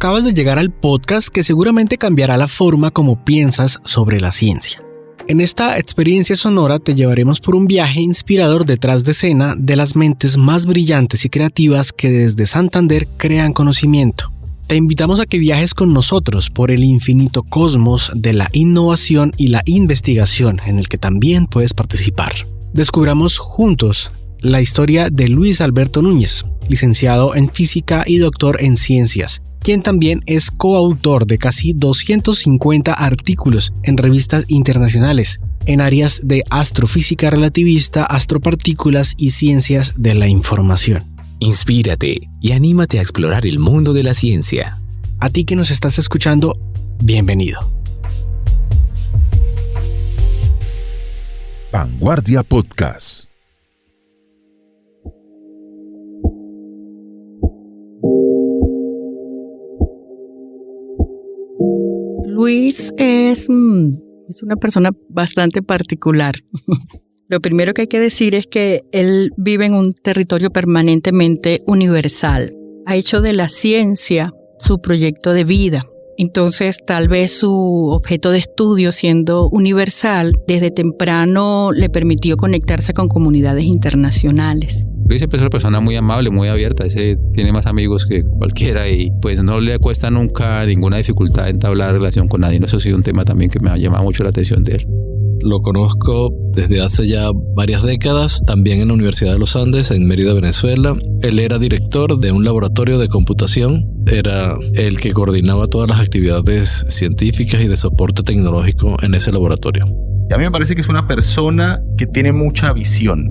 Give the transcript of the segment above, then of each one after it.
Acabas de llegar al podcast que seguramente cambiará la forma como piensas sobre la ciencia. En esta experiencia sonora te llevaremos por un viaje inspirador detrás de escena de las mentes más brillantes y creativas que desde Santander crean conocimiento. Te invitamos a que viajes con nosotros por el infinito cosmos de la innovación y la investigación en el que también puedes participar. Descubramos juntos la historia de Luis Alberto Núñez, licenciado en Física y doctor en Ciencias, quien también es coautor de casi 250 artículos en revistas internacionales en áreas de astrofísica relativista, astropartículas y ciencias de la información. Inspírate y anímate a explorar el mundo de la ciencia. A ti que nos estás escuchando, bienvenido. Vanguardia Podcast. Luis es una persona bastante particular. Lo primero que hay que decir es que él vive en un territorio permanentemente universal. Ha hecho de la ciencia su proyecto de vida. Entonces, tal vez su objeto de estudio, siendo universal, desde temprano le permitió conectarse con comunidades internacionales. Luis siempre es una persona muy amable, muy abierta. Ese tiene más amigos que cualquiera y pues no le cuesta nunca ninguna dificultad entablar relación con nadie. Eso ha sido un tema también que me ha llamado mucho la atención de él. Lo conozco desde hace ya varias décadas, también en la Universidad de los Andes, en Mérida, Venezuela. Él era director de un laboratorio de computación, era el que coordinaba todas las actividades científicas y de soporte tecnológico en ese laboratorio. Y a mí me parece que es una persona que tiene mucha visión.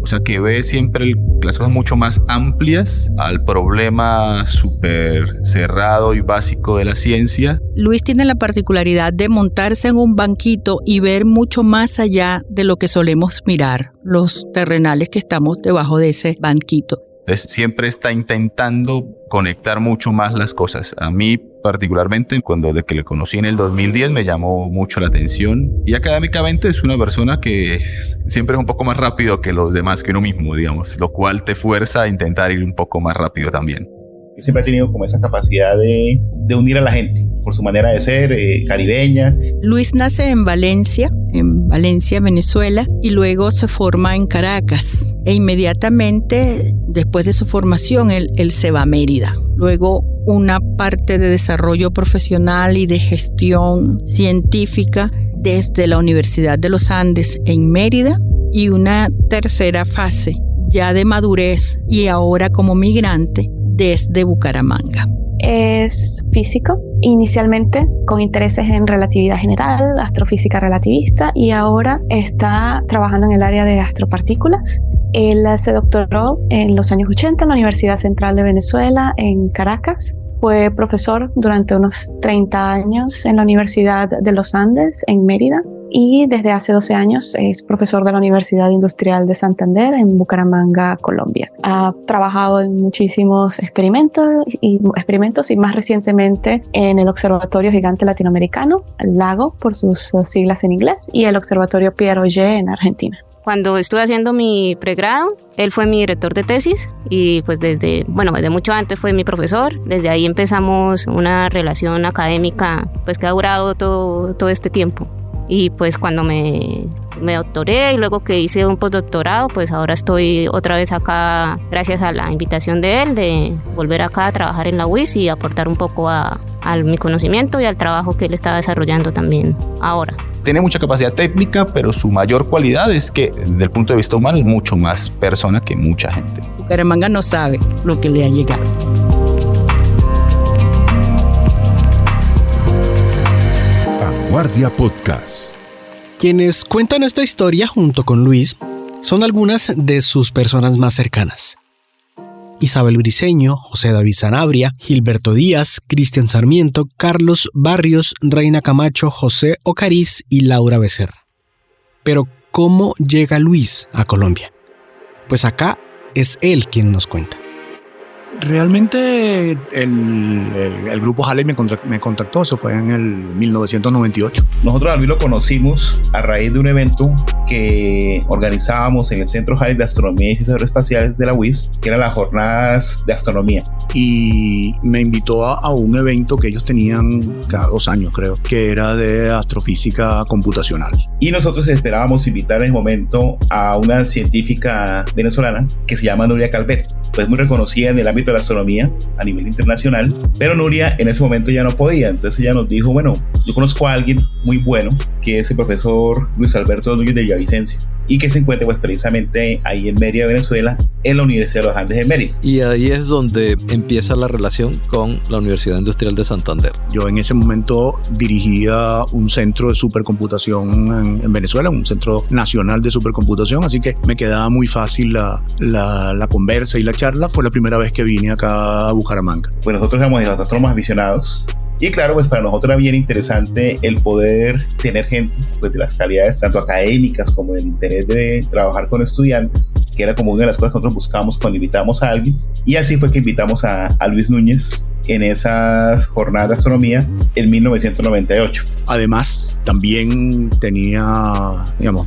O sea, que ve siempre las cosas mucho más amplias al problema súper cerrado y básico de la ciencia. Luis tiene la particularidad de montarse en un banquito y ver mucho más allá de lo que solemos mirar, los terrenales que estamos debajo de ese banquito. Entonces siempre está intentando conectar mucho más las cosas. A mí particularmente, de que le conocí en el 2010, me llamó mucho la atención. Y académicamente es una persona que siempre es un poco más rápido que los demás, que uno mismo, digamos, lo cual te fuerza a intentar ir un poco más rápido también. Siempre ha tenido como esa capacidad de unir a la gente por su manera de ser, caribeña. Luis nace en Valencia, Venezuela, y luego se forma en Caracas. E inmediatamente, después de su formación, él se va a Mérida. Luego, una parte de desarrollo profesional y de gestión científica desde la Universidad de los Andes en Mérida, y una tercera fase ya de madurez y ahora como migrante desde Bucaramanga. Es físico, inicialmente con intereses en relatividad general, astrofísica relativista, y ahora está trabajando en el área de astropartículas. Él se doctoró en los años 80 en la Universidad Central de Venezuela, en Caracas. Fue profesor durante unos 30 años en la Universidad de los Andes, en Mérida. Y desde hace 12 años es profesor de la Universidad Industrial de Santander en Bucaramanga, Colombia. Ha trabajado en muchísimos experimentos y más recientemente en el Observatorio Gigante Latinoamericano, LAGO por sus siglas en inglés, y el Observatorio Pierre Auger en Argentina. Cuando estuve haciendo mi pregrado, él fue mi director de tesis y pues desde mucho antes fue mi profesor. Desde ahí empezamos una relación académica pues que ha durado todo este tiempo. Y pues cuando me doctoré y luego que hice un postdoctorado, pues ahora estoy otra vez acá gracias a la invitación de él de volver acá a trabajar en la UIS y aportar un poco a mi conocimiento y al trabajo que él está desarrollando también ahora. Tiene mucha capacidad técnica, pero su mayor cualidad es que desde el punto de vista humano es mucho más persona que mucha gente. Bucaramanga no sabe lo que le ha llegado. Vanguardia Podcast. Quienes cuentan esta historia junto con Luis son algunas de sus personas más cercanas. Isabel Briceño, José David Sanabria, Gilberto Díaz, Cristian Sarmiento, Carlos Barrios, Reina Camacho, José Ocariz y Laura Becerra. Pero, ¿cómo llega Luis a Colombia? Pues acá es él quien nos cuenta. Realmente el grupo Halley me contactó, eso fue en el 1998. Nosotros a Luis lo conocimos a raíz de un evento que organizábamos en el Centro Halley de Astronomía y Ciencias Aeroespaciales de la UIS, que eran las jornadas de astronomía. Y me invitó a un evento que ellos tenían cada 2 años, creo, que era de astrofísica computacional. Y nosotros esperábamos invitar en el momento a una científica venezolana que se llama Nuria Calvet, pues muy reconocida en el ámbito de la astronomía a nivel internacional, pero Nuria en ese momento ya no podía, entonces ella nos dijo, bueno, yo conozco a alguien muy bueno, que es el profesor Luis Alberto Núñez de Villavicencio, y que se encuentra pues precisamente ahí en Mérida, Venezuela, en la Universidad de los Andes de Mérida. Y ahí es donde empieza la relación con la Universidad Industrial de Santander. Yo en ese momento dirigía un centro de supercomputación en Venezuela, un centro nacional de supercomputación, así que me quedaba muy fácil la conversa y la charla. Fue la primera vez que vine acá a Bucaramanga. Pues nosotros éramos de los astrónomos aficionados. Y claro, pues para nosotros era bien interesante el poder tener gente pues, de las calidades tanto académicas como el interés de trabajar con estudiantes, que era como una de las cosas que nosotros buscábamos cuando invitamos a alguien. Y así fue que invitamos a Luis Núñez en esas jornadas de astronomía en 1998. Además, también tenía, digamos,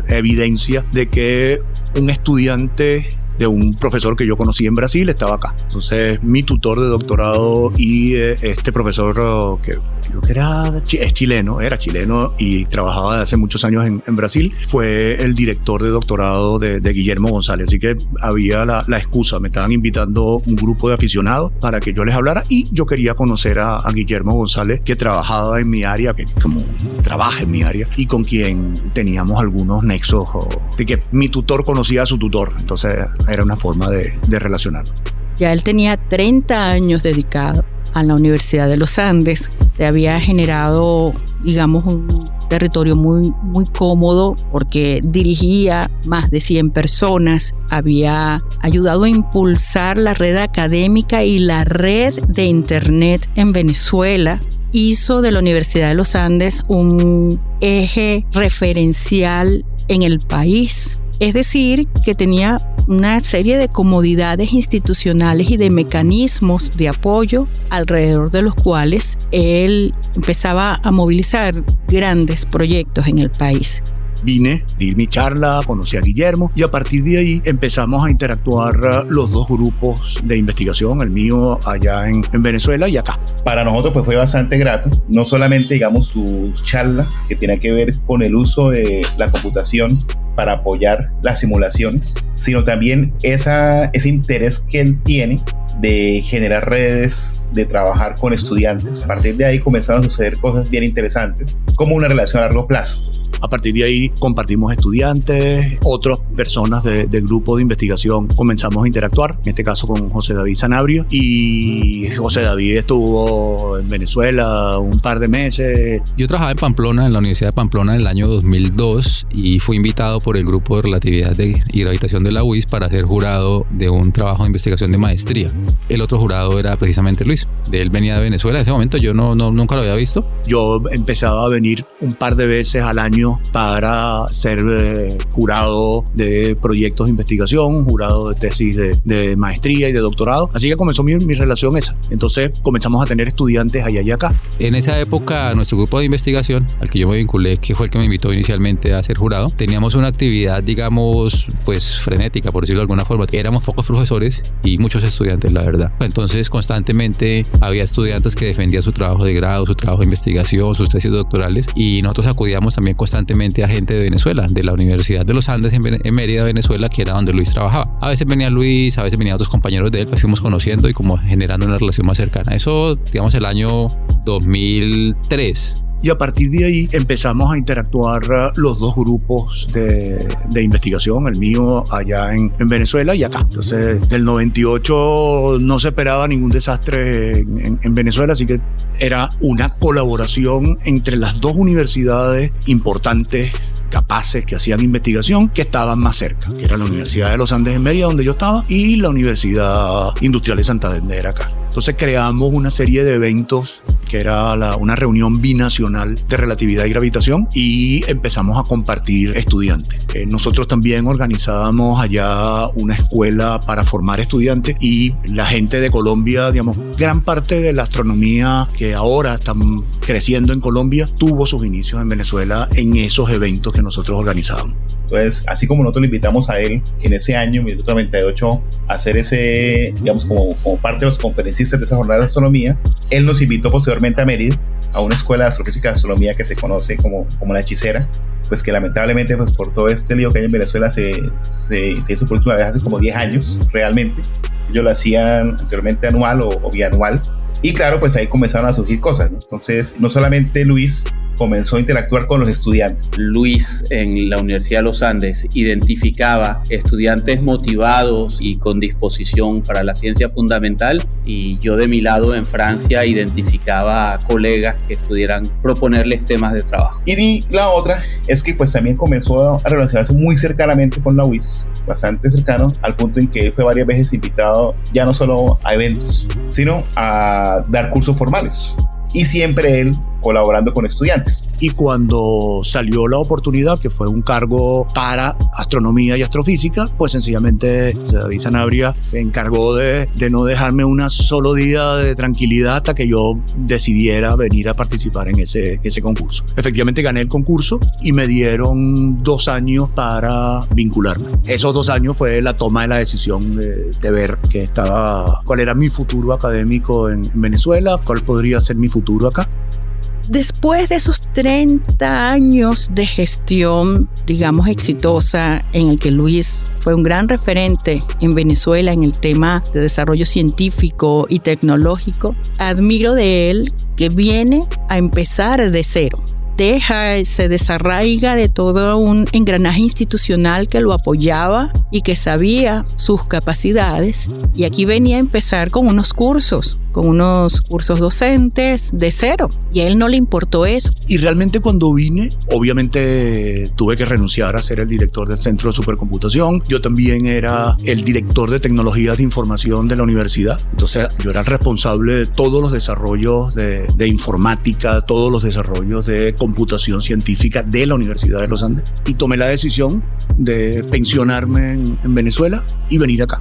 evidencia de que un estudiante de un profesor que yo conocí en Brasil estaba acá. Entonces mi tutor de doctorado y este profesor que creo que era chileno y trabajaba desde hace muchos años en Brasil, fue el director de doctorado de Guillermo González. Así que había la excusa, me estaban invitando un grupo de aficionados para que yo les hablara y yo quería conocer a Guillermo González, que trabajaba en mi área, que como trabaja en mi área y con quien teníamos algunos nexos, de que mi tutor conocía a su tutor, entonces era una forma de relacionar. Ya él tenía 30 años dedicado a la Universidad de los Andes, le había generado, digamos, un territorio muy, muy cómodo porque dirigía más de 100 personas, había ayudado a impulsar la red académica y la red de internet en Venezuela, hizo de la Universidad de los Andes un eje referencial en el país, es decir, que tenía una serie de comodidades institucionales y de mecanismos de apoyo alrededor de los cuales él empezaba a movilizar grandes proyectos en el país. Vine, di mi charla, conocí a Guillermo y a partir de ahí empezamos a interactuar los dos grupos de investigación, el mío allá en Venezuela y acá. Para nosotros pues fue bastante grato, no solamente digamos su charla que tiene que ver con el uso de la computación para apoyar las simulaciones, sino también ese interés que él tiene de generar redes, de trabajar con estudiantes. A partir de ahí comenzaron a suceder cosas bien interesantes, como una relación a largo plazo. A partir de ahí compartimos estudiantes, otras personas del grupo de investigación comenzamos a interactuar, en este caso con José David Sanabria, y José David estuvo en Venezuela un par de meses. Yo trabajaba en Pamplona, en la Universidad de Pamplona en el año 2002 y fui invitado por el grupo de relatividad y gravitación de la UIS para ser jurado de un trabajo de investigación de maestría. El otro jurado era precisamente Luis. Él venía de Venezuela, en ese momento yo nunca lo había visto. Yo empezaba a venir un par de veces al año para ser jurado de proyectos de investigación, jurado de tesis de maestría y de doctorado. Así que comenzó mi relación esa. Entonces comenzamos a tener estudiantes allá y acá. En esa época, nuestro grupo de investigación, al que yo me vinculé, que fue el que me invitó inicialmente a ser jurado, teníamos una actividad, digamos, pues frenética, por decirlo de alguna forma. Éramos pocos profesores y muchos estudiantes, la verdad. Entonces, constantemente había estudiantes que defendían su trabajo de grado, su trabajo de investigación, sus tesis doctorales, y nosotros acudíamos también constantemente a gente de Venezuela, de la Universidad de los Andes en Mérida, Venezuela, que era donde Luis trabajaba. A veces venía Luis, a veces venían otros compañeros de él, pues fuimos conociendo y como generando una relación más cercana. Eso, digamos, el año 2003. Y a partir de ahí empezamos a interactuar los dos grupos de investigación, el mío allá en Venezuela y acá. Entonces, del 98 no se esperaba ningún desastre en Venezuela, así que era una colaboración entre las dos universidades importantes, capaces, que hacían investigación, que estaban más cerca, que era la Universidad de los Andes en Mérida, donde yo estaba, y la Universidad Industrial de Santander acá. Entonces creamos una serie de eventos que era una reunión binacional de relatividad y gravitación, y empezamos a compartir estudiantes. Nosotros también organizábamos allá una escuela para formar estudiantes, y la gente de Colombia, digamos, gran parte de la astronomía que ahora están creciendo en Colombia tuvo sus inicios en Venezuela en esos eventos que nosotros organizábamos. Entonces, así como nosotros le invitamos a él en ese año, 1998, a hacer ese, digamos, como parte de los conferencistas de esa jornada de astronomía, él nos invitó posteriormente a Mérida, a una escuela de astrofísica y astronomía que se conoce como la Hechicera, pues que lamentablemente, pues por todo este lío que hay en Venezuela, se hizo por última vez hace como 10 años, realmente. Ellos lo hacían anteriormente anual o bianual. Y claro, pues ahí comenzaron a surgir cosas, ¿no? Entonces, no solamente Luis comenzó a interactuar con los estudiantes. Luis en la Universidad de los Andes identificaba estudiantes motivados y con disposición para la ciencia fundamental, y yo de mi lado en Francia identificaba colegas que pudieran proponerles temas de trabajo. Y la otra es que pues también comenzó a relacionarse muy cercanamente con la UIS, bastante cercano, al punto en que fue varias veces invitado ya no solo a eventos, sino a dar cursos formales. Y siempre él colaborando con estudiantes. Y cuando salió la oportunidad, que fue un cargo para astronomía y astrofísica, pues sencillamente David Sanabria se encargó de no dejarme un solo día de tranquilidad hasta que yo decidiera venir a participar en ese concurso. Efectivamente gané el concurso y me dieron 2 años para vincularme. Esos 2 años fue la toma de la decisión de ver cuál era mi futuro académico en Venezuela, cuál podría ser mi futuro acá. Después de esos 30 años de gestión, digamos, exitosa, en el que Luis fue un gran referente en Venezuela en el tema de desarrollo científico y tecnológico, admiro de él que viene a empezar de cero. Se desarraiga de todo un engranaje institucional que lo apoyaba y que sabía sus capacidades, y aquí venía a empezar con unos cursos docentes de cero, y a él no le importó eso. Y realmente cuando vine, obviamente tuve que renunciar a ser el director del Centro de Supercomputación. Yo también era el director de tecnologías de información de la universidad, entonces yo era el responsable de todos los desarrollos de informática, todos los desarrollos de computación científica de la Universidad de los Andes, y tomé la decisión de pensionarme en Venezuela y venir acá.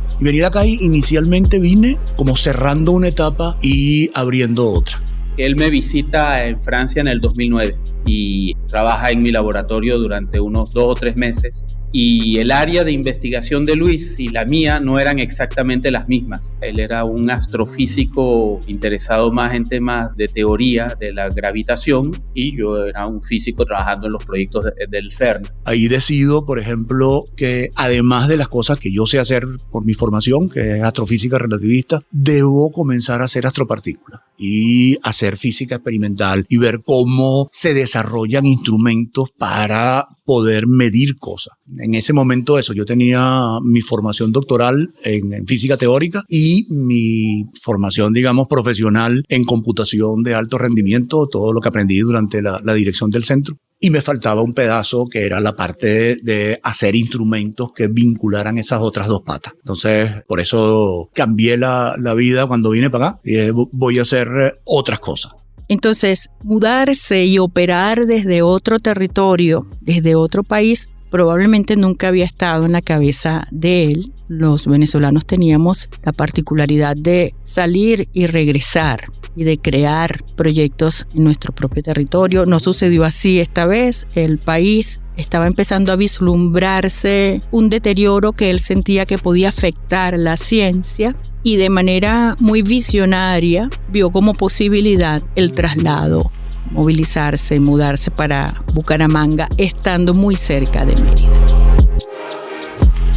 Y inicialmente vine como cerrando una etapa y abriendo otra. Él me visita en Francia en el 2009 y trabaja en mi laboratorio durante unos 2 o 3 meses. Y el área de investigación de Luis y la mía no eran exactamente las mismas. Él era un astrofísico interesado más en temas de teoría de la gravitación, y yo era un físico trabajando en los proyectos del CERN. Ahí decido, por ejemplo, que además de las cosas que yo sé hacer por mi formación, que es astrofísica relativista, debo comenzar a hacer astropartículas y hacer física experimental y ver cómo se desarrollan instrumentos para poder medir cosas. En ese momento yo tenía mi formación doctoral en física teórica y mi formación, digamos, profesional en computación de alto rendimiento, todo lo que aprendí durante la dirección del centro. Y me faltaba un pedazo que era la parte de hacer instrumentos que vincularan esas otras 2 patas. Entonces, por eso cambié la vida cuando vine para acá y voy a hacer otras cosas. Entonces, mudarse y operar desde otro territorio, desde otro país, probablemente nunca había estado en la cabeza de él. Los venezolanos teníamos la particularidad de salir y regresar y de crear proyectos en nuestro propio territorio. No sucedió así esta vez. El país estaba empezando a vislumbrarse un deterioro que él sentía que podía afectar la ciencia, y de manera muy visionaria vio como posibilidad el traslado, movilizarse, mudarse para Bucaramanga, estando muy cerca de Mérida.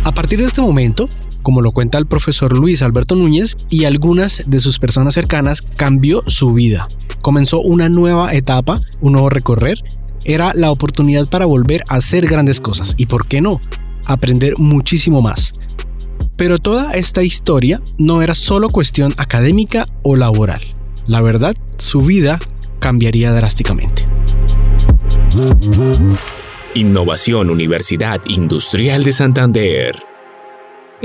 A partir de este momento, como lo cuenta el profesor Luis Alberto Núñez y algunas de sus personas cercanas, cambió su vida. Comenzó una nueva etapa, un nuevo recorrer. Era la oportunidad para volver a hacer grandes cosas y, ¿por qué no?, aprender muchísimo más. Pero toda esta historia no era solo cuestión académica o laboral. La verdad, su vida cambiaría drásticamente. Innovación Universidad Industrial de Santander.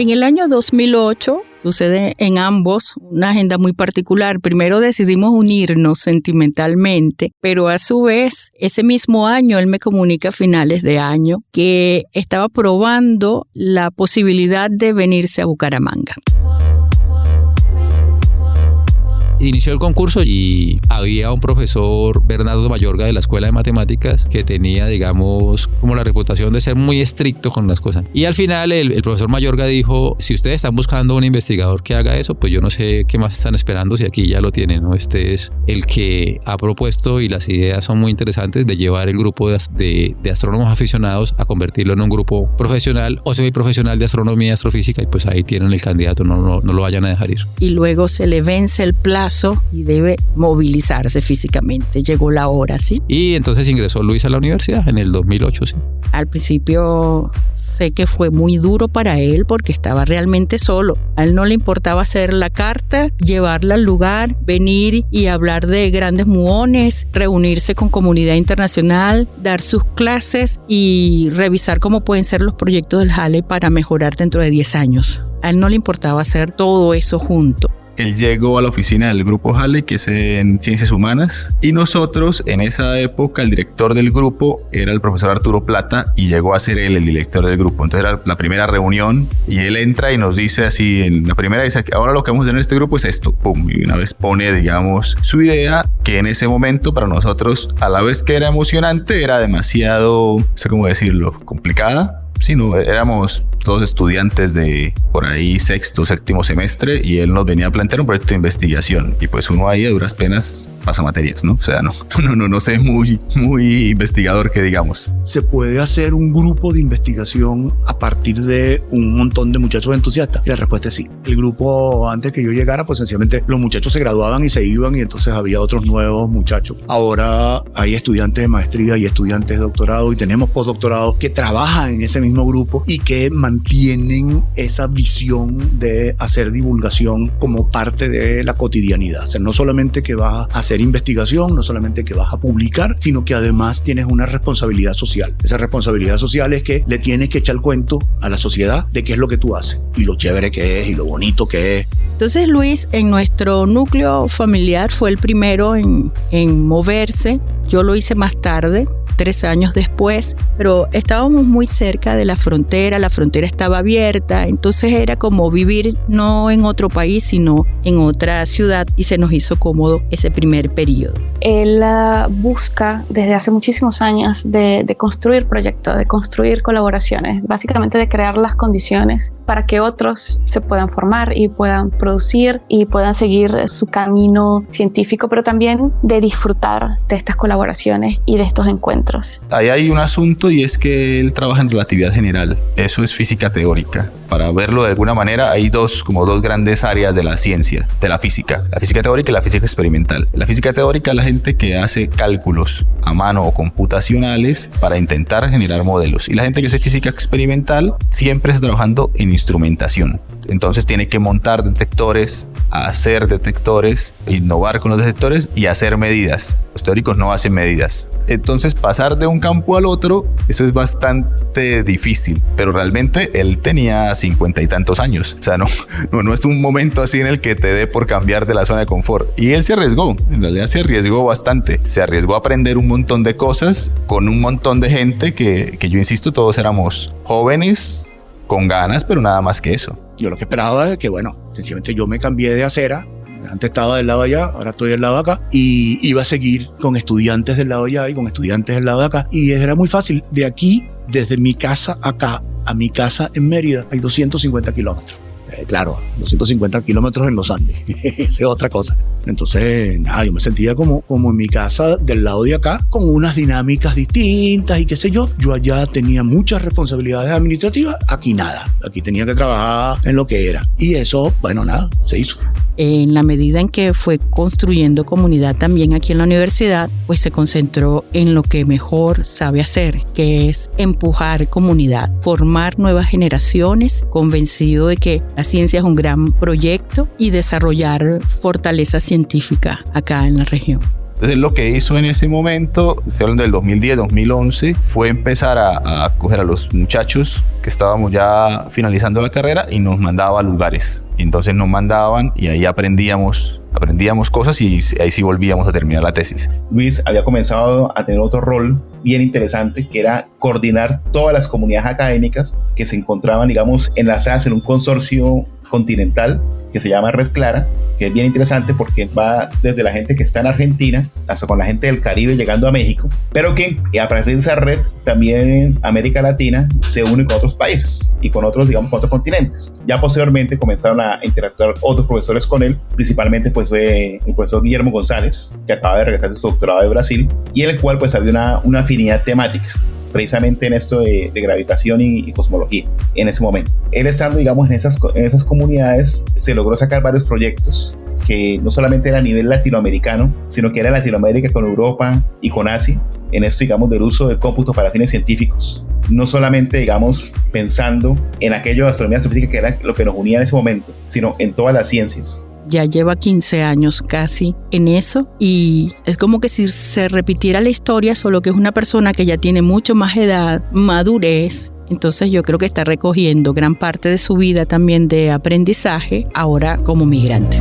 En el año 2008 sucede en ambos una agenda muy particular. Primero decidimos unirnos sentimentalmente, pero a su vez, ese mismo año él me comunica a finales de año que estaba probando la posibilidad de venirse a Bucaramanga. Inició el concurso y había un profesor, Bernardo Mayorga, de la Escuela de Matemáticas, que tenía, digamos, como la reputación de ser muy estricto con las cosas. Y al final el profesor Mayorga dijo, si ustedes están buscando un investigador que haga eso, pues yo no sé qué más están esperando si aquí ya lo tienen, ¿no? Este es el que ha propuesto y las ideas son muy interesantes de llevar el grupo de astrónomos aficionados a convertirlo en un grupo profesional o semiprofesional de astronomía y astrofísica, y pues ahí tienen el candidato, no lo vayan a dejar ir. Y luego se le vence el plazo y debe movilizarse físicamente. Llegó la hora, ¿sí? Y entonces ingresó Luis a la universidad en el 2008, sí. Al principio sé que fue muy duro para él porque estaba realmente solo. A él no le importaba hacer la carta, llevarla al lugar, venir y hablar de grandes muones, reunirse con comunidad internacional, dar sus clases y revisar cómo pueden ser los proyectos del Halley para mejorar dentro de 10 años. A él no le importaba hacer todo eso junto. Él llegó a la oficina del grupo Halley, que es en Ciencias Humanas, y nosotros en esa época el director del grupo era el profesor Arturo Plata y llegó a ser él el director del grupo. Entonces era la primera reunión y él entra y nos dice así, en la primera dice, ahora lo que vamos a hacer en este grupo es esto, pum, y una vez pone, digamos, su idea, que en ese momento para nosotros, a la vez que era emocionante, era demasiado, no sé cómo decirlo, complicada. Sí, no, éramos todos estudiantes de por ahí sexto, séptimo semestre y él nos venía a plantear un proyecto de investigación y pues uno ahí a duras penas pasa materias, ¿no? O sea, no sé, muy investigador que digamos. ¿Se puede hacer un grupo de investigación a partir de un montón de muchachos entusiastas? Y la respuesta es sí. El grupo, antes que yo llegara, pues sencillamente los muchachos se graduaban y se iban y entonces había otros nuevos muchachos. Ahora hay estudiantes de maestría y estudiantes de doctorado y tenemos postdoctorados que trabajan en ese mismo grupo y que mantienen esa visión de hacer divulgación como parte de la cotidianidad. O sea, no solamente que vas a hacer investigación, no solamente que vas a publicar, sino que además tienes una responsabilidad social. Esa responsabilidad social es que le tienes que echar el cuento a la sociedad de qué es lo que tú haces y lo chévere que es y lo bonito que es. Entonces Luis en nuestro núcleo familiar fue el primero en moverse. Yo lo hice más tarde, 3 años después, pero estábamos muy cerca de la frontera estaba abierta, entonces era como vivir no en otro país, sino en otra ciudad y se nos hizo cómodo ese primer periodo. Él busca desde hace muchísimos años de construir proyectos, de construir colaboraciones, básicamente de crear las condiciones para que otros se puedan formar y puedan producir y puedan seguir su camino científico, pero también de disfrutar de estas colaboraciones y de estos encuentros. Ahí hay un asunto y es que él trabaja en relatividad general. Eso es física teórica. Para verlo de alguna manera hay dos grandes áreas de la ciencia, de la física teórica y la física experimental. La física teórica es la gente que hace cálculos a mano o computacionales para intentar generar modelos, y la gente que hace física experimental siempre está trabajando en instrumentación. Entonces tiene que montar detectores, hacer detectores, innovar con los detectores y hacer medidas. Los teóricos no hacen medidas. Entonces pasar de un campo al otro, eso es bastante difícil, pero realmente él tenía 50 y tantos años. O sea, no es un momento así en el que te dé por cambiar de la zona de confort. Y él se arriesgó, en realidad se arriesgó bastante. Se arriesgó a aprender un montón de cosas con un montón de gente que yo insisto, todos éramos jóvenes, con ganas, pero nada más que eso. Yo lo que esperaba es que, sencillamente yo me cambié de acera. Antes estaba del lado de allá, ahora estoy del lado de acá. Y iba a seguir con estudiantes del lado de allá y con estudiantes del lado de acá. Y era muy fácil. De aquí, desde mi casa acá a mi casa en Mérida, hay 250 kilómetros. Claro, 250 kilómetros en los Andes. Esa es otra cosa. Entonces, yo me sentía como en mi casa del lado de acá, con unas dinámicas distintas y qué sé yo. Yo allá tenía muchas responsabilidades administrativas, aquí nada. Aquí tenía que trabajar en lo que era. Y eso, se hizo. En la medida en que fue construyendo comunidad también aquí en la universidad, pues se concentró en lo que mejor sabe hacer, que es empujar comunidad, formar nuevas generaciones, convencido de que la ciencia es un gran proyecto y desarrollar fortaleza científica acá en la región. Entonces lo que hizo en ese momento, estoy hablando del 2010, 2011, fue empezar a coger a los muchachos que estábamos ya finalizando la carrera y nos mandaba a lugares. Y entonces nos mandaban y ahí aprendíamos cosas y ahí sí volvíamos a terminar la tesis. Luis había comenzado a tener otro rol bien interesante, que era coordinar todas las comunidades académicas que se encontraban, digamos, enlazadas en un consorcio continental que se llama Red Clara, que es bien interesante porque va desde la gente que está en Argentina hasta con la gente del Caribe llegando a México, pero que a partir de esa red también América Latina se une con otros países y con otros, digamos, con otros continentes. Ya posteriormente comenzaron a interactuar otros profesores con él, principalmente pues fue el profesor Guillermo González, que acaba de regresar de su doctorado de Brasil, y en el cual pues había una afinidad temática precisamente en esto de gravitación y cosmología en ese momento. Él estando, digamos, en esas comunidades, se logró sacar varios proyectos que no solamente era a nivel latinoamericano, sino que era Latinoamérica con Europa y con Asia, en esto, digamos, del uso del cómputo para fines científicos. No solamente, digamos, pensando en aquello de astronomía y astrofísica, que era lo que nos unía en ese momento, sino en todas las ciencias. Ya lleva 15 años casi en eso y es como que si se repitiera la historia, solo que es una persona que ya tiene mucho más edad, madurez. Entonces yo creo que está recogiendo gran parte de su vida también de aprendizaje ahora como migrante.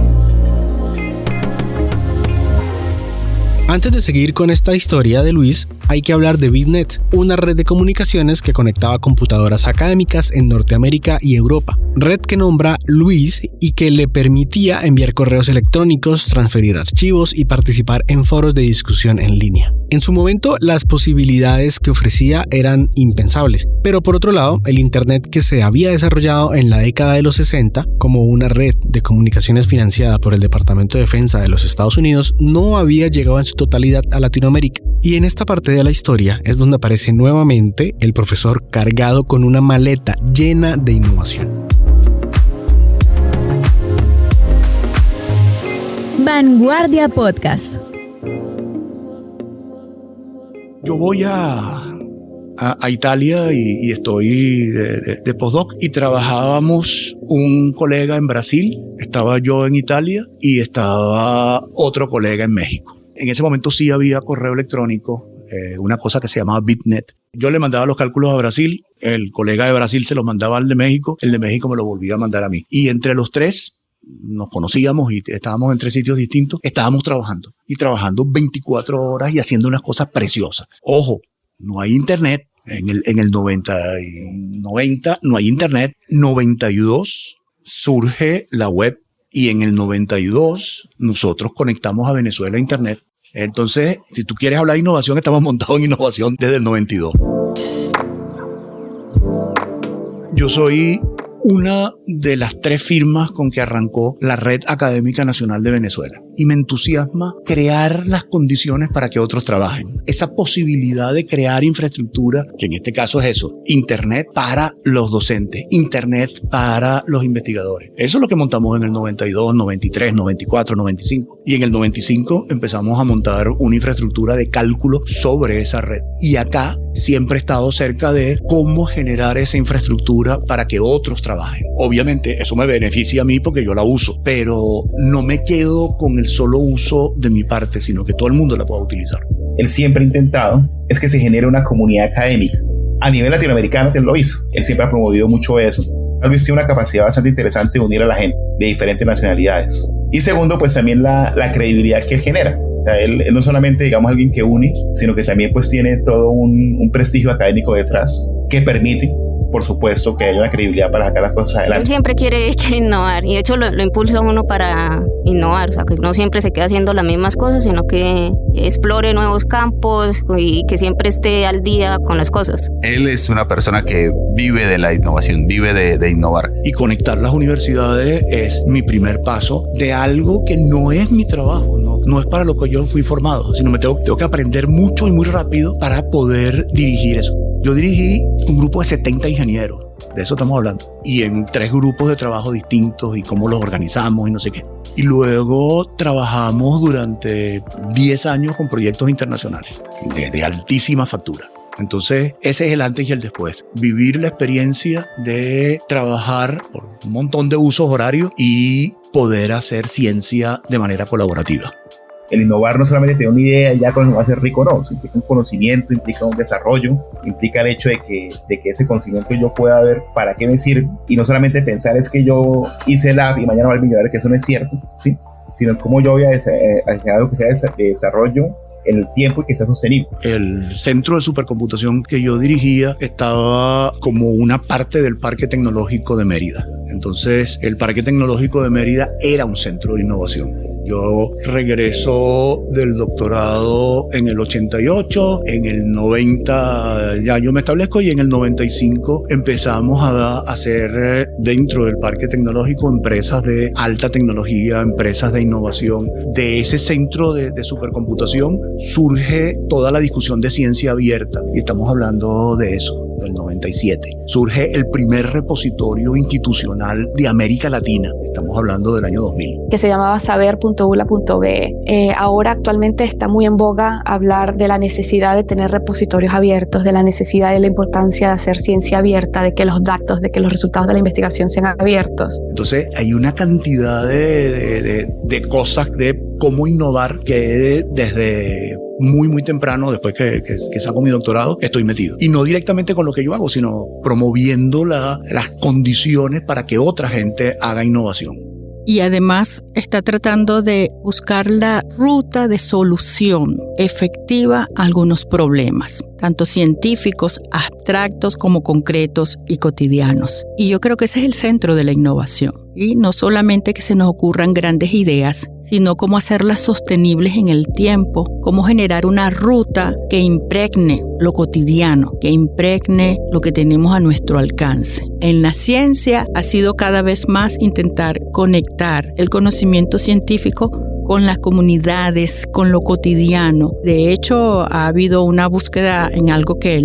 Antes de seguir con esta historia de Luis, hay que hablar de BitNet, una red de comunicaciones que conectaba computadoras académicas en Norteamérica y Europa. Red que nombra Luis y que le permitía enviar correos electrónicos, transferir archivos y participar en foros de discusión en línea. En su momento, las posibilidades que ofrecía eran impensables, pero por otro lado, el Internet que se había desarrollado en la década de los 60 como una red de comunicaciones financiada por el Departamento de Defensa de los Estados Unidos no había llegado en su totalidad a Latinoamérica. Y en esta parte de la historia es donde aparece nuevamente el profesor cargado con una maleta llena de innovación. Vanguardia Podcast. Yo voy a Italia y estoy de postdoc y trabajábamos un colega en Brasil, estaba yo en Italia y estaba otro colega en México. En ese momento sí había correo electrónico, una cosa que se llamaba BitNet. Yo le mandaba los cálculos a Brasil, el colega de Brasil se los mandaba al de México, el de México me lo volvía a mandar a mí. Y entre los tres nos conocíamos y estábamos en 3 sitios distintos, estábamos trabajando. Y trabajando 24 horas y haciendo unas cosas preciosas. Ojo, no hay internet. En el 90 no hay internet. 92 surge la web y en el 92 nosotros conectamos a Venezuela a internet. Entonces, si tú quieres hablar de innovación, estamos montados en innovación desde el 92. Yo soy una de las 3 firmas con que arrancó la Red Académica Nacional de Venezuela. Y me entusiasma crear las condiciones para que otros trabajen. Esa posibilidad de crear infraestructura, que en este caso es eso, internet para los docentes, internet para los investigadores. Eso es lo que montamos en el 92, 93, 94, 95. Y en el 95 empezamos a montar una infraestructura de cálculo sobre esa red. Y acá siempre he estado cerca de cómo generar esa infraestructura para que otros trabajen. Obviamente eso me beneficia a mí porque yo la uso, pero no me quedo con el solo uso de mi parte, sino que todo el mundo la pueda utilizar. Él siempre ha intentado es que se genere una comunidad académica. A nivel latinoamericano él lo hizo. Él siempre ha promovido mucho eso. Tal vez tiene una capacidad bastante interesante de unir a la gente de diferentes nacionalidades. Y segundo, pues también la credibilidad que él genera. O sea, él no solamente, digamos, alguien que une, sino que también pues tiene todo un prestigio académico detrás que permite, por supuesto, que haya una credibilidad para sacar las cosas adelante. Él siempre quiere innovar y de hecho lo impulsa a uno para innovar, o sea, que no siempre se quede haciendo las mismas cosas, sino que explore nuevos campos y que siempre esté al día con las cosas. Él es una persona que vive de la innovación, vive de innovar. Y conectar las universidades es mi primer paso de algo que no es mi trabajo, no es para lo que yo fui formado, sino me tengo que aprender mucho y muy rápido para poder dirigir eso. Yo dirigí un grupo de 70 ingenieros, de eso estamos hablando, y en 3 grupos de trabajo distintos y cómo los organizamos y no sé qué. Y luego trabajamos durante 10 años con proyectos internacionales de altísima factura. Entonces, ese es el antes y el después. Vivir la experiencia de trabajar por un montón de usos horarios y poder hacer ciencia de manera colaborativa. el innovar no solamente tener una idea y ya con eso va a ser rico, no, implica un conocimiento, implica un desarrollo, implica el hecho de que ese conocimiento yo pueda ver para qué me sirve, y no solamente pensar es que yo hice el app y mañana va a millonario, que eso no es cierto, ¿sí? Sino cómo yo voy a generar algo que sea de desarrollo en el tiempo y que sea sostenible. El centro de supercomputación que yo dirigía estaba como una parte del Parque Tecnológico de Mérida. Entonces, el Parque Tecnológico de Mérida era un centro de innovación. Yo regreso del doctorado en el 88, en el 90 ya yo me establezco, y en el 95 empezamos a hacer dentro del Parque Tecnológico empresas de alta tecnología, empresas de innovación. De ese centro de supercomputación surge toda la discusión de ciencia abierta, y estamos hablando de eso. Del 97. Surge el primer repositorio institucional de América Latina. Estamos hablando del año 2000. Que se llamaba saber.ula.be. Ahora actualmente está muy en boga hablar de la necesidad de tener repositorios abiertos, de la necesidad y la importancia de hacer ciencia abierta, de que los datos, de que los resultados de la investigación sean abiertos. Entonces hay una cantidad de cosas de cómo innovar que desde muy temprano, después que saco mi doctorado, estoy metido. Y no directamente con lo que yo hago, sino promoviendo las condiciones para que otra gente haga innovación. Y además está tratando de buscar la ruta de solución efectiva a algunos problemas, tanto científicos, abstractos como concretos y cotidianos. Y yo creo que ese es el centro de la innovación. Y no solamente que se nos ocurran grandes ideas, sino cómo hacerlas sostenibles en el tiempo, cómo generar una ruta que impregne lo cotidiano, que impregne lo que tenemos a nuestro alcance. En la ciencia ha sido cada vez más intentar conectar el conocimiento científico con las comunidades, con lo cotidiano. De hecho, ha habido una búsqueda en algo que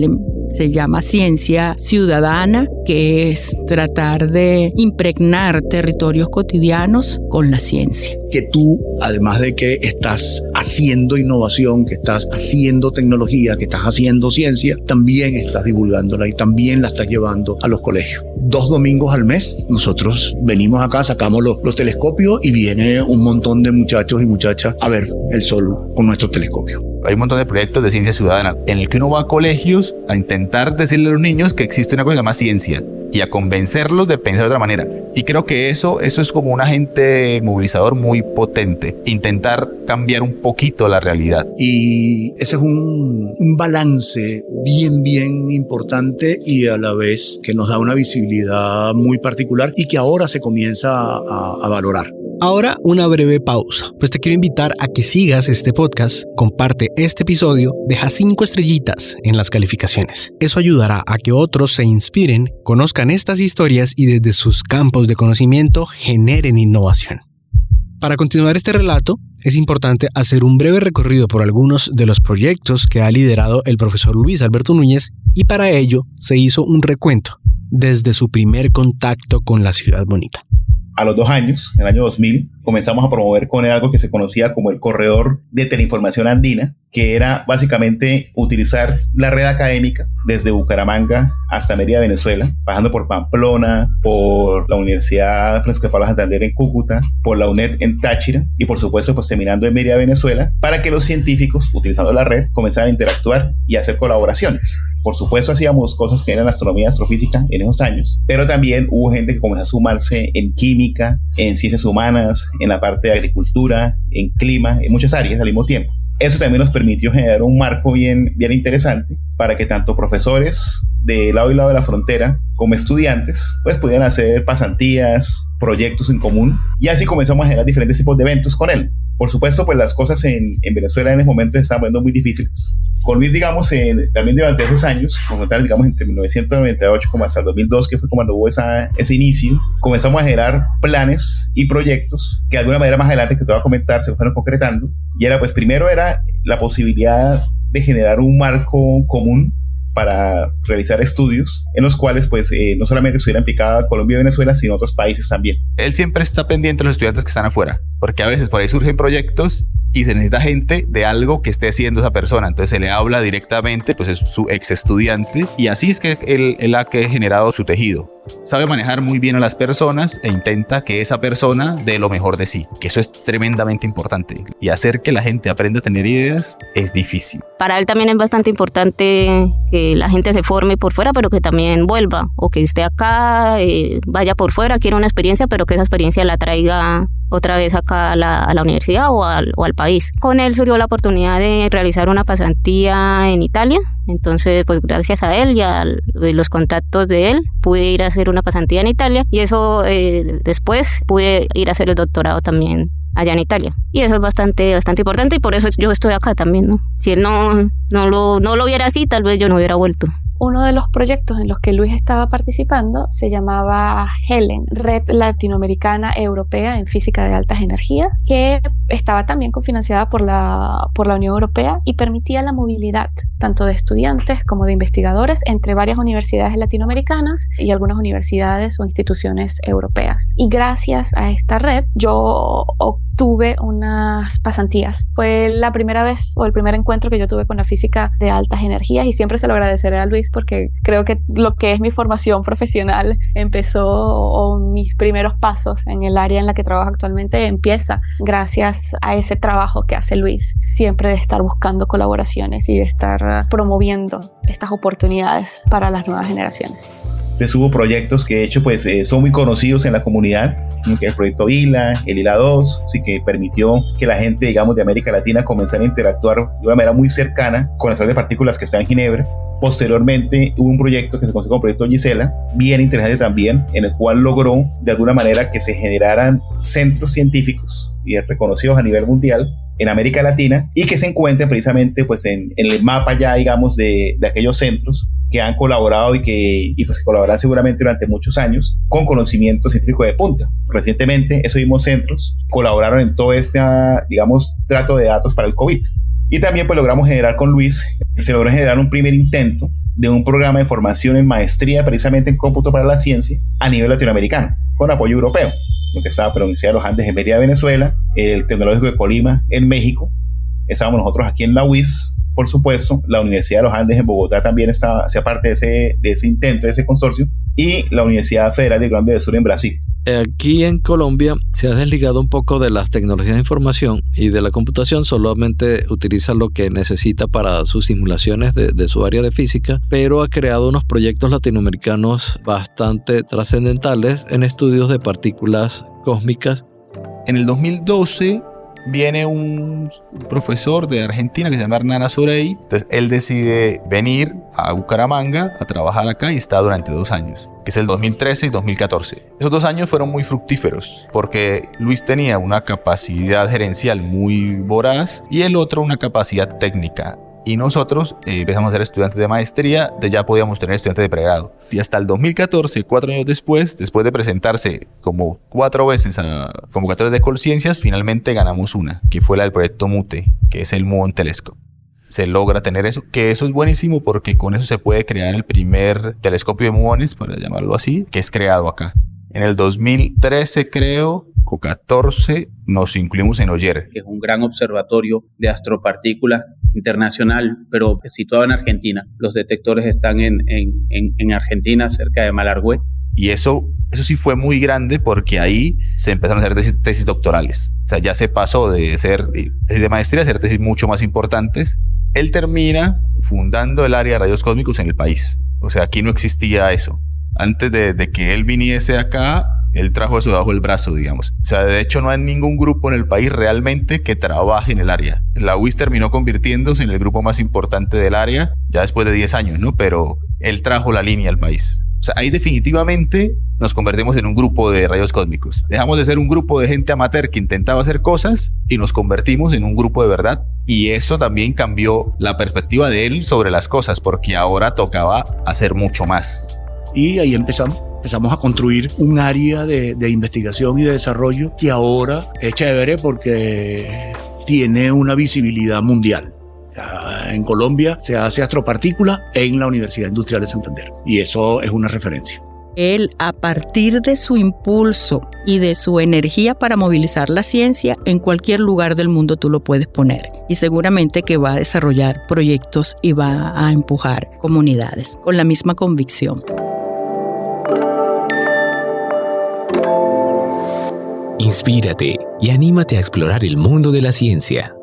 se llama ciencia ciudadana, que es tratar de impregnar territorios cotidianos con la ciencia. Que tú, además de que estás haciendo innovación, que estás haciendo tecnología, que estás haciendo ciencia, también estás divulgándola y también la estás llevando a los colegios. 2 domingos al mes nosotros venimos acá, sacamos los telescopios y viene un montón de muchachos y muchachas a ver el sol con nuestros telescopios. Hay un montón de proyectos de ciencia ciudadana en el que uno va a colegios a intentar decirle a los niños que existe una cosa llamada ciencia y a convencerlos de pensar de otra manera. Y creo que eso es como un agente movilizador muy potente. Intentar cambiar un poquito la realidad. Y ese es un balance bien importante y a la vez que nos da una visibilidad muy particular y que ahora se comienza a valorar. Ahora una breve pausa, pues te quiero invitar a que sigas este podcast, comparte este episodio, deja 5 estrellitas en las calificaciones. Eso ayudará a que otros se inspiren, conozcan estas historias y desde sus campos de conocimiento generen innovación. Para continuar este relato, es importante hacer un breve recorrido por algunos de los proyectos que ha liderado el profesor Luis Alberto Núñez, y para ello se hizo un recuento desde su primer contacto con la ciudad bonita. A los 2 años, en el año 2000, comenzamos a promover con él algo que se conocía como el Corredor de Teleinformación Andina, que era básicamente utilizar la red académica desde Bucaramanga hasta Mérida, Venezuela, pasando por Pamplona, por la Universidad Francisco de Paula Santander en Cúcuta, por la UNED en Táchira y por supuesto pues terminando en Mérida, Venezuela, para que los científicos, utilizando la red, comenzaran a interactuar y a hacer colaboraciones. Por supuesto hacíamos cosas que eran astronomía, astrofísica en esos años, pero también hubo gente que comenzó a sumarse en química, en ciencias humanas, en la parte de agricultura, en clima, en muchas áreas al mismo tiempo. Eso también nos permitió generar un marco bien interesante para que tanto profesores de lado y lado de la frontera como estudiantes pues pudieran hacer pasantías, proyectos en común, y así comenzamos a generar diferentes tipos de eventos con él. Por supuesto, pues las cosas en Venezuela en ese momento estaban poniendo muy difíciles. Con Luis, digamos, también durante esos años, como tal, digamos, entre 1998 como hasta el 2002, que fue cuando hubo ese inicio, comenzamos a generar planes y proyectos que de alguna manera más adelante, que te voy a comentar, se fueron concretando. Y era, pues, primero era la posibilidad de generar un marco común para realizar estudios en los cuales pues no solamente estuviera implicada Colombia y Venezuela, sino otros países también. Él siempre está pendiente de los estudiantes que están afuera, porque a veces por ahí surgen proyectos y se necesita gente de algo que esté haciendo esa persona. Entonces se le habla directamente, pues es su ex estudiante, y así es que él ha generado su tejido. Sabe manejar muy bien a las personas e intenta que esa persona dé lo mejor de sí, que eso es tremendamente importante. Y hacer que la gente aprenda a tener ideas es difícil. Para él también es bastante importante que la gente se forme por fuera, pero que también vuelva, o que esté acá, vaya por fuera, quiera una experiencia, pero que esa experiencia la traiga otra vez acá a la universidad o al país. Con él surgió la oportunidad de realizar una pasantía en Italia. Entonces, pues gracias a él y a los contactos de él, pude ir a hacer una pasantía en Italia, y eso después pude ir a hacer el doctorado también allá en Italia. Y eso es bastante importante, y por eso yo estoy acá también, ¿no? Si él no lo viera así, tal vez yo no hubiera vuelto. Uno de los proyectos en los que Luis estaba participando se llamaba HELEN, Red Latinoamericana Europea en Física de Altas Energías, que estaba también cofinanciada por la Unión Europea y permitía la movilidad tanto de estudiantes como de investigadores entre varias universidades latinoamericanas y algunas universidades o instituciones europeas. Y gracias a esta red yo obtuve unas pasantías. Fue la primera vez o el primer encuentro que yo tuve con la física de altas energías, y siempre se lo agradeceré a Luis, porque creo que lo que es mi formación profesional empezó, o mis primeros pasos en el área en la que trabajo actualmente empieza gracias a ese trabajo que hace Luis, siempre de estar buscando colaboraciones y de estar promoviendo estas oportunidades para las nuevas generaciones. Entonces hubo proyectos que de hecho pues son muy conocidos en la comunidad, que es el proyecto ILA, el ILA 2, sí, que permitió que la gente, digamos, de América Latina comenzara a interactuar de una manera muy cercana con la sala de partículas que está en Ginebra. Posteriormente hubo un proyecto que se conoce como Proyecto Gisela, bien interesante también, en el cual logró de alguna manera que se generaran centros científicos y reconocidos a nivel mundial en América Latina, y que se encuentren precisamente pues en el mapa ya, digamos, de aquellos centros que han colaborado y pues que colaboran seguramente durante muchos años con conocimiento científico de punta. Recientemente esos mismos centros colaboraron en todo este, digamos, trato de datos para el COVID. Y también pues logramos generar con Luis, se logró generar un primer intento de un programa de formación en maestría precisamente en cómputo para la ciencia a nivel latinoamericano, con apoyo europeo, lo que estaba por la Universidad de los Andes en Mérida, Venezuela, el Tecnológico de Colima en México, estábamos nosotros aquí en la UIS, por supuesto, la Universidad de los Andes en Bogotá también hacía parte de ese intento, de ese consorcio, y la Universidad Federal de Rio Grande do Sul en Brasil. Aquí en Colombia se ha desligado un poco de las tecnologías de información y de la computación, solamente utiliza lo que necesita para sus simulaciones de su área de física, pero ha creado unos proyectos latinoamericanos bastante trascendentales en estudios de partículas cósmicas. En el 2012 viene un profesor de Argentina que se llama Hernán Azorey. Entonces él decide venir a Bucaramanga a trabajar acá y está durante 2 años, que es el 2013 y 2014. Esos 2 años fueron muy fructíferos porque Luis tenía una capacidad gerencial muy voraz y el otro una capacidad técnica. Y nosotros empezamos a ser estudiantes de maestría, ya podíamos tener estudiantes de pregrado. Y hasta el 2014, 4 años después de presentarse como 4 veces a convocatorias de Colciencias, finalmente ganamos una, que fue la del proyecto MUTE, que es el Muon Telescope. Se logra tener eso, que eso es buenísimo porque con eso se puede crear el primer telescopio de muones, para llamarlo así, que es creado acá. En el 2013, creo, o 14, nos incluimos en OYER, que es un gran observatorio de astropartículas internacional, pero situado en Argentina. Los detectores están en Argentina, cerca de Malargüe. Y eso sí fue muy grande porque ahí se empezaron a hacer tesis doctorales. O sea, ya se pasó de ser tesis de maestría a ser tesis mucho más importantes. Él termina fundando el área de rayos cósmicos en el país. O sea, aquí no existía eso. Antes de que él viniese acá, él trajo eso bajo el brazo, digamos. O sea, de hecho no hay ningún grupo en el país realmente que trabaje en el área. La UIS terminó convirtiéndose en el grupo más importante del área ya después de 10 años, ¿no? Pero él trajo la línea al país. O sea, ahí definitivamente nos convertimos en un grupo de rayos cósmicos. Dejamos de ser un grupo de gente amateur que intentaba hacer cosas y nos convertimos en un grupo de verdad. Y eso también cambió la perspectiva de él sobre las cosas, porque ahora tocaba hacer mucho más. Y ahí empezamos a construir un área de investigación y de desarrollo que ahora es chévere porque tiene una visibilidad mundial. En Colombia se hace astropartícula en la Universidad Industrial de Santander y eso es una referencia. Él, a partir de su impulso y de su energía para movilizar la ciencia, en cualquier lugar del mundo tú lo puedes poner. Y seguramente que va a desarrollar proyectos y va a empujar comunidades con la misma convicción. Inspírate y anímate a explorar el mundo de la ciencia.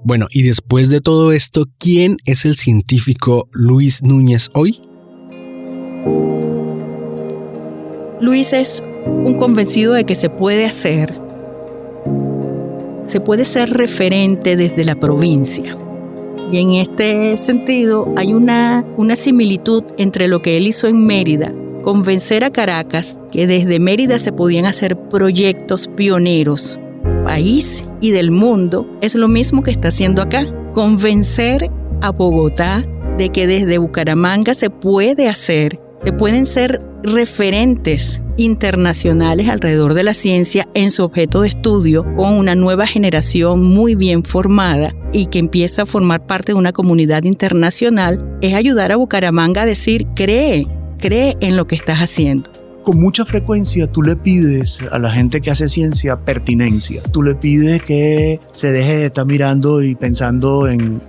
Bueno, y después de todo esto, ¿quién es el científico Luis Núñez hoy? Luis es un convencido de que se puede ser referente desde la provincia. Y en este sentido hay una similitud entre lo que él hizo en Mérida, convencer a Caracas que desde Mérida se podían hacer proyectos pioneros, país y del mundo, es lo mismo que está haciendo acá. Convencer a Bogotá de que desde Bucaramanga se pueden ser referentes internacionales alrededor de la ciencia en su objeto de estudio, con una nueva generación muy bien formada y que empieza a formar parte de una comunidad internacional, es ayudar a Bucaramanga a decir, cree en lo que estás haciendo. Con mucha frecuencia tú le pides a la gente que hace ciencia pertinencia. Tú le pides que se deje de estar mirando y pensando en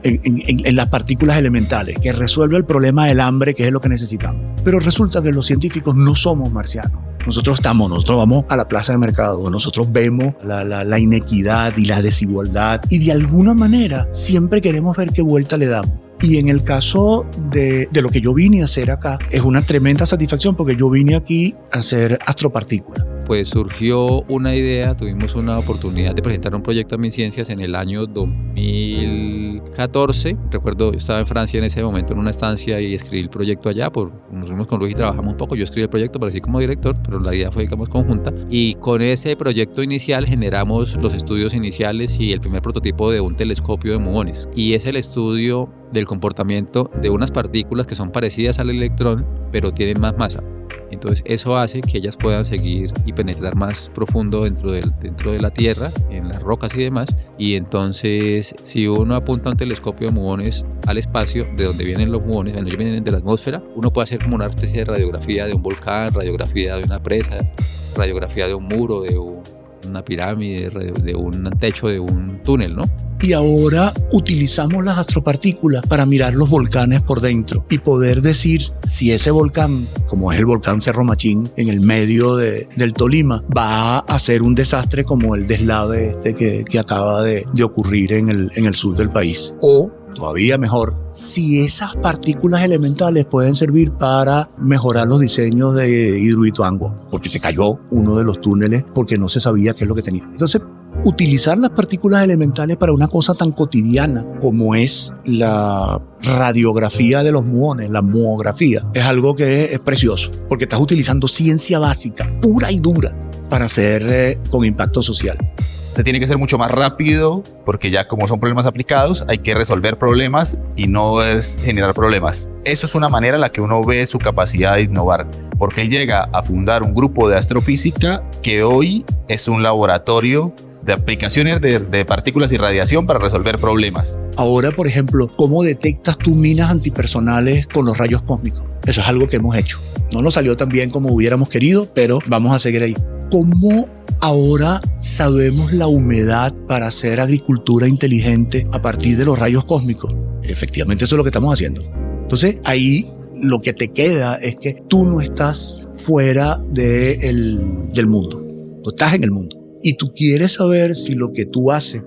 las partículas elementales, que resuelva el problema del hambre, que es lo que necesitamos. Pero resulta que los científicos no somos marcianos. Nosotros vamos a la plaza de mercado, nosotros vemos la inequidad y la desigualdad y de alguna manera siempre queremos ver qué vuelta le damos. Y en el caso de lo que yo vine a hacer acá, es una tremenda satisfacción porque yo vine aquí a hacer astropartículas. Pues surgió una idea, tuvimos una oportunidad de presentar un proyecto a MinCiencias en el año 2014. Recuerdo, yo estaba en Francia en ese momento en una estancia y escribí el proyecto allá. Nos fuimos con Luis y trabajamos un poco. Yo escribí el proyecto, aparecí como director, pero la idea fue, digamos, conjunta. Y con ese proyecto inicial generamos los estudios iniciales y el primer prototipo de un telescopio de muones. Y es el estudio del comportamiento de unas partículas que son parecidas al electrón, pero tienen más masa. Entonces eso hace que ellas puedan seguir y penetrar más profundo dentro de la Tierra, en las rocas y demás. Y entonces si uno apunta un telescopio de muones al espacio, de donde vienen los muones, ellos vienen de la atmósfera, uno puede hacer como una especie de radiografía de un volcán, radiografía de una presa, radiografía de un muro, de una pirámide, de un techo de un túnel, ¿no? Y ahora utilizamos las astropartículas para mirar los volcanes por dentro y poder decir si ese volcán, como es el volcán Cerro Machín en el medio del Tolima, va a ser un desastre como el deslave que acaba de ocurrir en el sur del país. O, todavía mejor, si esas partículas elementales pueden servir para mejorar los diseños de Hidroituango, porque se cayó uno de los túneles porque no se sabía qué es lo que tenía. Entonces, utilizar las partículas elementales para una cosa tan cotidiana como es la radiografía de los muones, la muografía, es algo que es precioso, porque estás utilizando ciencia básica, pura y dura, para hacer con impacto social. Se tiene que ser mucho más rápido porque ya como son problemas aplicados hay que resolver problemas y no es generar problemas. Eso es una manera en la que uno ve su capacidad de innovar, porque él llega a fundar un grupo de astrofísica que hoy es un laboratorio de aplicaciones de partículas y radiación para resolver problemas. Ahora, por ejemplo, ¿cómo detectas tú minas antipersonales con los rayos cósmicos? Eso es algo que hemos hecho. No nos salió tan bien como hubiéramos querido, pero vamos a seguir ahí. ¿Cómo ahora sabemos la humedad para hacer agricultura inteligente a partir de los rayos cósmicos? Efectivamente, eso es lo que estamos haciendo. Entonces, ahí lo que te queda es que tú no estás fuera del mundo. Tú estás en el mundo. Y tú quieres saber si lo que tú haces,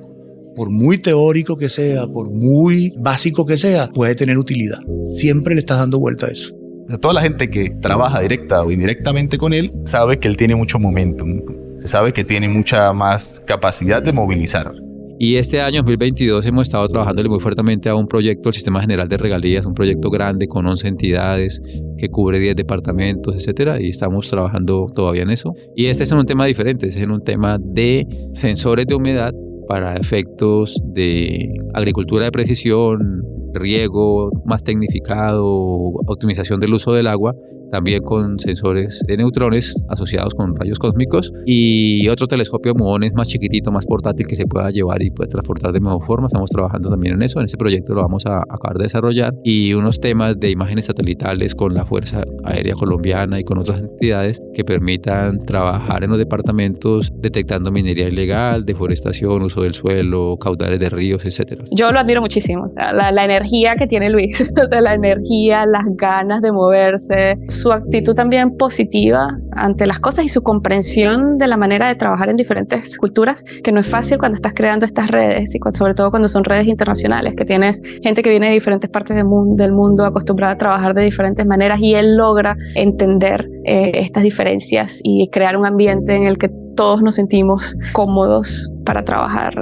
por muy teórico que sea, por muy básico que sea, puede tener utilidad. Siempre le estás dando vuelta a eso. O sea, toda la gente que trabaja directa o indirectamente con él sabe que él tiene mucho momentum. Se sabe que tiene mucha más capacidad de movilizar. Y este año, 2022, hemos estado trabajándole muy fuertemente a un proyecto, el Sistema General de Regalías, un proyecto grande con 11 entidades que cubre 10 departamentos, etcétera, y estamos trabajando todavía en eso. Y este es un tema diferente, es en un tema de sensores de humedad para efectos de agricultura de precisión, riego más tecnificado, optimización del uso del agua, también con sensores de neutrones asociados con rayos cósmicos, y otro telescopio de muones más chiquitito, más portátil, que se pueda llevar y pueda transportar de mejor forma. Estamos trabajando también en eso. En ese proyecto lo vamos a acabar de desarrollar, y unos temas de imágenes satelitales con la Fuerza Aérea Colombiana y con otras entidades que permitan trabajar en los departamentos detectando minería ilegal, deforestación, uso del suelo, caudales de ríos, etcétera. Yo lo admiro muchísimo, o sea, la energía que tiene Luis, o sea, la energía, las ganas de moverse, su actitud también positiva ante las cosas y su comprensión de la manera de trabajar en diferentes culturas, que no es fácil cuando estás creando estas redes y sobre todo cuando son redes internacionales, que tienes gente que viene de diferentes partes del mundo acostumbrada a trabajar de diferentes maneras, y él logra entender estas diferencias y crear un ambiente en el que todos nos sentimos cómodos para trabajar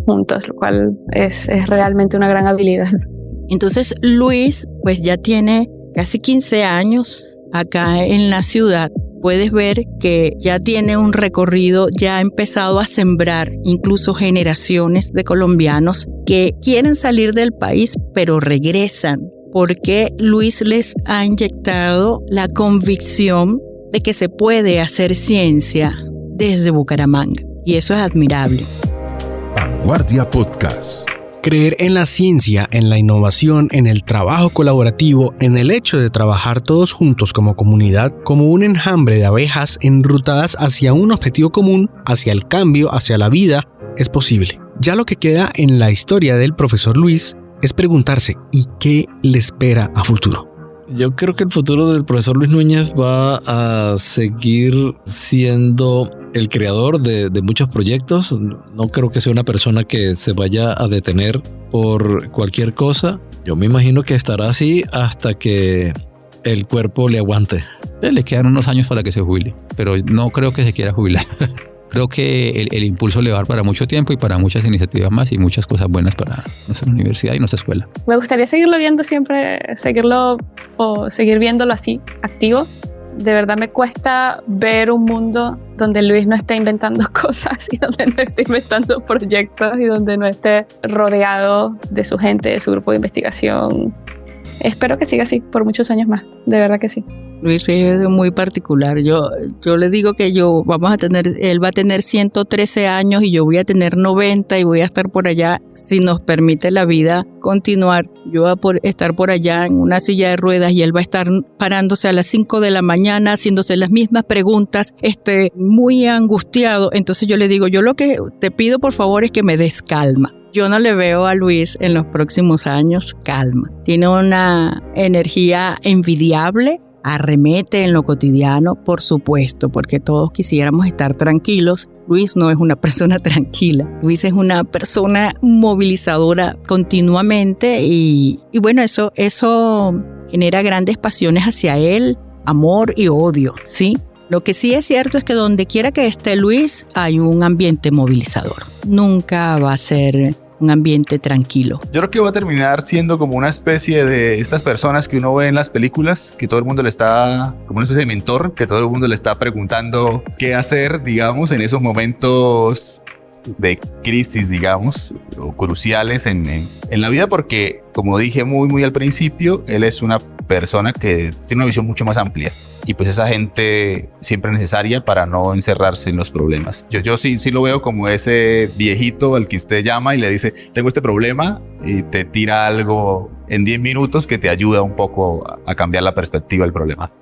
juntos, lo cual es realmente una gran habilidad. Entonces Luis pues ya tiene casi 15 años acá en la ciudad. Puedes ver que ya tiene un recorrido, ya ha empezado a sembrar incluso generaciones de colombianos que quieren salir del país pero regresan, porque Luis les ha inyectado la convicción de que se puede hacer ciencia desde Bucaramanga, y eso es admirable. Vanguardia Podcast. Creer en la ciencia, en la innovación, en el trabajo colaborativo, en el hecho de trabajar todos juntos como comunidad, como un enjambre de abejas enrutadas hacia un objetivo común, hacia el cambio, hacia la vida, es posible. Ya lo que queda en la historia del profesor Luis es preguntarse, ¿y qué le espera a futuro? Yo creo que el futuro del profesor Luis Núñez va a seguir siendo el creador de muchos proyectos. No creo que sea una persona que se vaya a detener por cualquier cosa. Yo me imagino que estará así hasta que el cuerpo le aguante. Le quedan unos años para que se jubile, pero no creo que se quiera jubilar. Creo que el impulso le va a dar para mucho tiempo y para muchas iniciativas más y muchas cosas buenas para nuestra universidad y nuestra escuela. Me gustaría seguirlo viendo siempre, seguir viéndolo así, activo. De verdad me cuesta ver un mundo donde Luis no esté inventando cosas y donde no esté inventando proyectos y donde no esté rodeado de su gente, de su grupo de investigación. Espero que siga así por muchos años más, de verdad que sí. Luis es muy particular. Yo le digo que él va a tener 113 años y yo voy a tener 90 y voy a estar por allá, si nos permite la vida continuar. Yo voy a estar por allá en una silla de ruedas y él va a estar parándose a las 5 de la mañana haciéndose las mismas preguntas, muy angustiado. Entonces yo le digo, yo lo que te pido por favor es que me des calma. Yo no le veo a Luis en los próximos años calma. Tiene una energía envidiable. Arremete en lo cotidiano, por supuesto, porque todos quisiéramos estar tranquilos. Luis no es una persona tranquila. Luis es una persona movilizadora continuamente y bueno, eso genera grandes pasiones hacia él, amor y odio, ¿sí? Lo que sí es cierto es que donde quiera que esté Luis hay un ambiente movilizador. Nunca va a ser un ambiente tranquilo. Yo creo que va a terminar siendo como una especie de estas personas que uno ve en las películas, que todo el mundo le está, como una especie de mentor, que todo el mundo le está preguntando qué hacer, digamos, en esos momentos de crisis, digamos, o cruciales en la vida, porque, como dije muy al principio, él es una persona que tiene una visión mucho más amplia. Y pues esa gente siempre necesaria para no encerrarse en los problemas. Yo sí lo veo como ese viejito al que usted llama y le dice, tengo este problema, y te tira algo en 10 minutos que te ayuda un poco a cambiar la perspectiva del problema.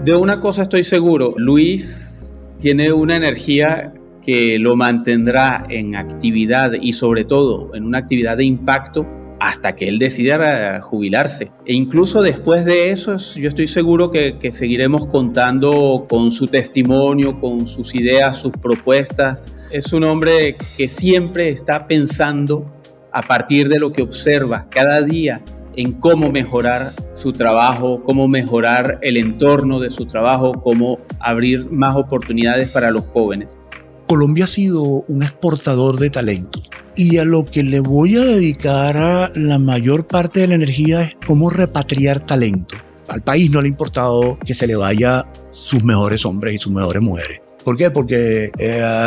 De una cosa estoy seguro, Luis tiene una energía que lo mantendrá en actividad y sobre todo en una actividad de impacto hasta que él decida jubilarse. E incluso después de eso, yo estoy seguro que seguiremos contando con su testimonio, con sus ideas, sus propuestas. Es un hombre que siempre está pensando a partir de lo que observa cada día en cómo mejorar su trabajo, cómo mejorar el entorno de su trabajo, cómo abrir más oportunidades para los jóvenes. Colombia ha sido un exportador de talento y a lo que le voy a dedicar la mayor parte de la energía es cómo repatriar talento. Al país no le ha importado que se le vaya sus mejores hombres y sus mejores mujeres. ¿Por qué? Porque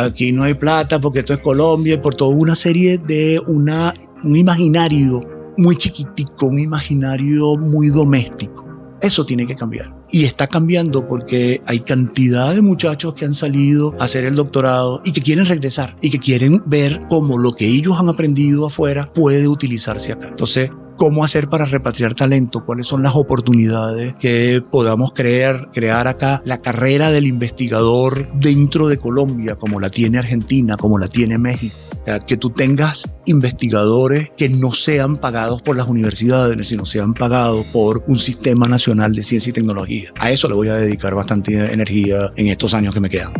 aquí no hay plata, porque esto es Colombia, por toda una serie de un imaginario muy chiquitico, un imaginario muy doméstico. Eso tiene que cambiar. Y está cambiando porque hay cantidad de muchachos que han salido a hacer el doctorado y que quieren regresar y que quieren ver cómo lo que ellos han aprendido afuera puede utilizarse acá. Entonces, ¿cómo hacer para repatriar talento? ¿Cuáles son las oportunidades que podamos crear acá? La carrera del investigador dentro de Colombia, como la tiene Argentina, como la tiene México. O sea, que tú tengas investigadores que no sean pagados por las universidades, sino sean pagados por un sistema nacional de ciencia y tecnología. A eso le voy a dedicar bastante energía en estos años que me quedan.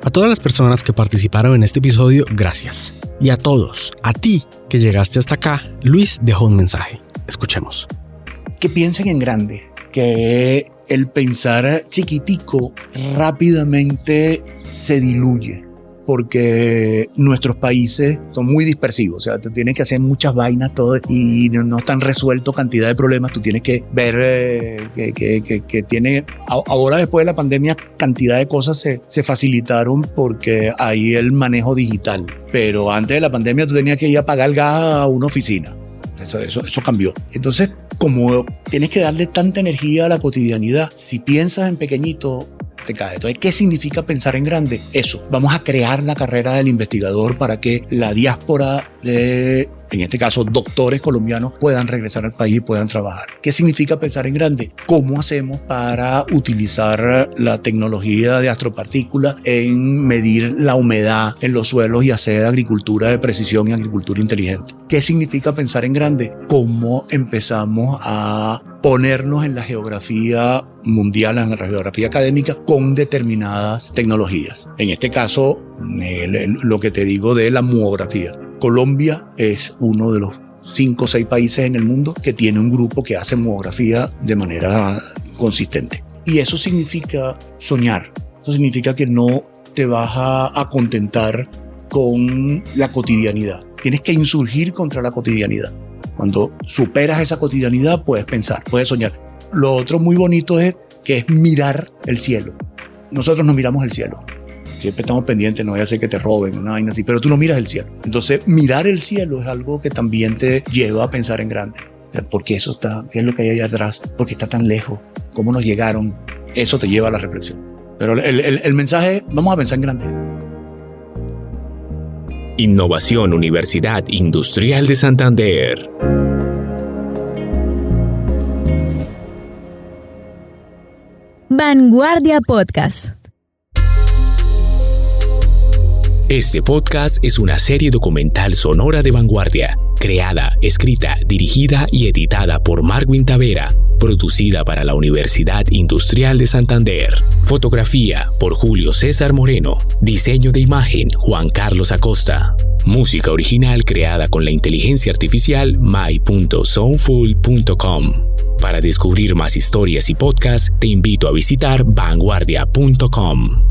A todas las personas que participaron en este episodio, gracias. Y a todos, a ti que llegaste hasta acá, Luis dejó un mensaje. Escuchemos. Que piensen en grande, que el pensar chiquitico rápidamente se diluye, porque nuestros países son muy dispersivos. O sea, tú tienes que hacer muchas vainas todo y no están resueltos cantidad de problemas. Tú tienes que ver que tiene... Ahora, después de la pandemia, cantidad de cosas se facilitaron porque hay el manejo digital. Pero antes de la pandemia tú tenías que ir a pagar el gas a una oficina. Eso cambió. Entonces, como tienes que darle tanta energía a la cotidianidad, si piensas en pequeñito, te cae. Entonces, ¿qué significa pensar en grande? Eso. Vamos a crear la carrera del investigador para que la diáspora de, en este caso, doctores colombianos puedan regresar al país y puedan trabajar. ¿Qué significa pensar en grande? ¿Cómo hacemos para utilizar la tecnología de astropartículas en medir la humedad en los suelos y hacer agricultura de precisión y agricultura inteligente? ¿Qué significa pensar en grande? ¿Cómo empezamos a ponernos en la geografía mundial, en la geografía académica, con determinadas tecnologías? En este caso, lo que te digo de la muografía. Colombia es uno de los 5 o 6 países en el mundo que tiene un grupo que hace muografía de manera consistente. Y eso significa soñar. Eso significa que no te vas a contentar con la cotidianidad. Tienes que insurgir contra la cotidianidad. Cuando superas esa cotidianidad, puedes pensar, puedes soñar. Lo otro muy bonito es que es mirar el cielo. Nosotros no miramos el cielo. Siempre estamos pendientes, no vaya a ser que te roben, una vaina así, pero tú no miras el cielo. Entonces, mirar el cielo es algo que también te lleva a pensar en grande. O sea, ¿por qué eso está? ¿Qué es lo que hay allá atrás? ¿Por qué está tan lejos? ¿Cómo nos llegaron? Eso te lleva a la reflexión. Pero el mensaje es, vamos a pensar en grande. Innovación Universidad Industrial de Santander. Vanguardia Podcast. Este podcast es una serie documental sonora de Vanguardia, creada, escrita, dirigida y editada por Marwin Tavera, producida para la Universidad Industrial de Santander. Fotografía por Julio César Moreno. Diseño de imagen Juan Carlos Acosta. Música original creada con la inteligencia artificial my.soundful.com. Para descubrir más historias y podcasts, te invito a visitar vanguardia.com.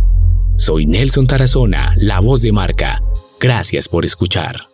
Soy Nelson Tarazona, la voz de marca. Gracias por escuchar.